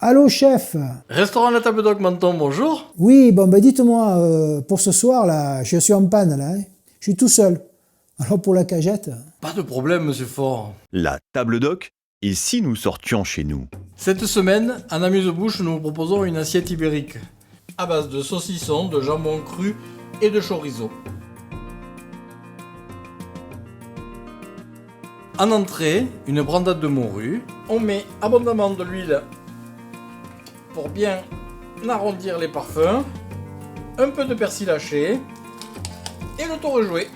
Allô, chef? Restaurant La Table d'Oc Menton, bonjour. Oui, bon, ben dites-moi, pour ce soir, là, je suis en panne, là, hein. Je suis tout seul. Alors pour la cagette? Pas de problème, monsieur Faure. La Table d'Oc, et si nous sortions chez nous? Cette semaine, en amuse-bouche, nous vous proposons une assiette ibérique à base de saucisson, de jambon cru et de chorizo. En entrée, une brandade de morue. On met abondamment de l'huile pour bien arrondir les parfums. Un peu de persil haché. Et le tour est joué.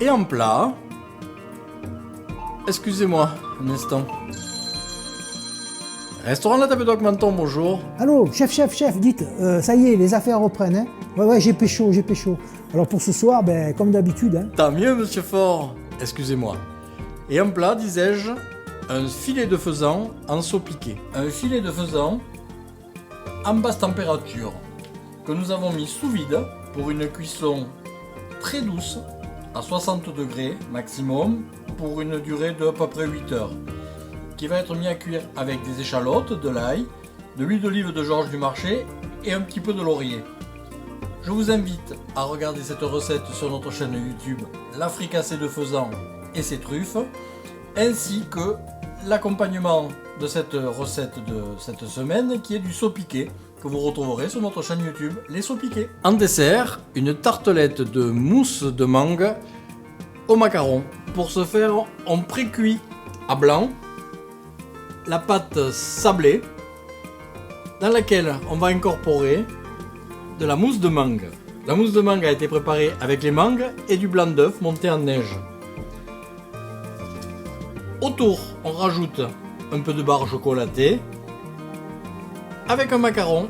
Et en plat... Excusez-moi, un instant. Restaurant La Table d'Oc Menton, bonjour. Allô, chef, dites, ça y est, les affaires reprennent, hein. Ouais, j'ai pécho. Alors pour ce soir, ben, comme d'habitude, hein. Tant mieux, monsieur Faure. Excusez-moi. Et en plat, disais-je, un filet de faisan en sauce piquée. Un filet de faisan en basse température que nous avons mis sous vide pour une cuisson très douce à 60 degrés maximum pour une durée de à peu près 8 heures, qui va être mis à cuire avec des échalotes, de l'ail, de l'huile d'olive de Georges du Marché et un petit peu de laurier. Je vous invite à regarder cette recette sur notre chaîne YouTube La Fricassée de Faisan et ses truffes, ainsi que l'accompagnement de cette recette de cette semaine qui est du saut piqué que vous retrouverez sur notre chaîne YouTube Les Sauts Piqués. En dessert, une tartelette de mousse de mangue au macaron. Pour ce faire, on précuit à blanc la pâte sablée dans laquelle on va incorporer de la mousse de mangue. La mousse de mangue a été préparée avec les mangues et du blanc d'œuf monté en neige. Autour, on rajoute un peu de barre chocolatée avec un macaron.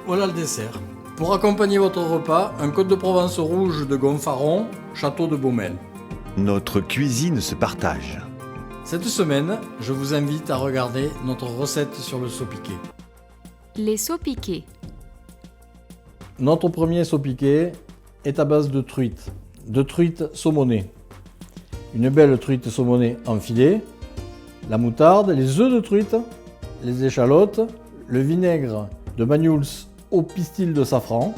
Voilà le dessert. Pour accompagner votre repas, un Côte de Provence rouge de Gonfaron, château de Baumel. Notre cuisine se partage. Cette semaine, je vous invite à regarder notre recette sur le saut piqué. Les sauts piqués. Notre premier saut piqué est à base de truite saumonée. Une belle truite saumonée en filet, la moutarde, les œufs de truite, les échalotes, le vinaigre de Banyuls au pistil de safran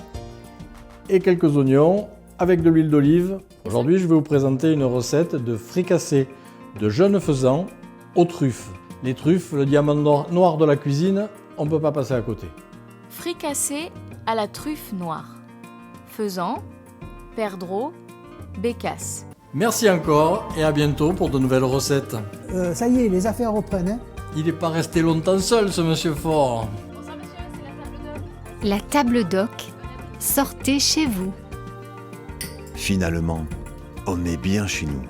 et quelques oignons avec de l'huile d'olive. Aujourd'hui, je vais vous présenter une recette de fricassé de jeunes faisans aux truffes. Les truffes, le diamant noir de la cuisine, on ne peut pas passer à côté. Fricassé à la truffe noire. Faisan, perdreau, bécasse. Merci encore et à bientôt pour de nouvelles recettes. Ça y est, les affaires reprennent, hein. Il n'est pas resté longtemps seul, ce monsieur Faure. Bonsoir monsieur, c'est la table d'oc. La Table d'Oc, sortez chez vous. Finalement, on est bien chez nous.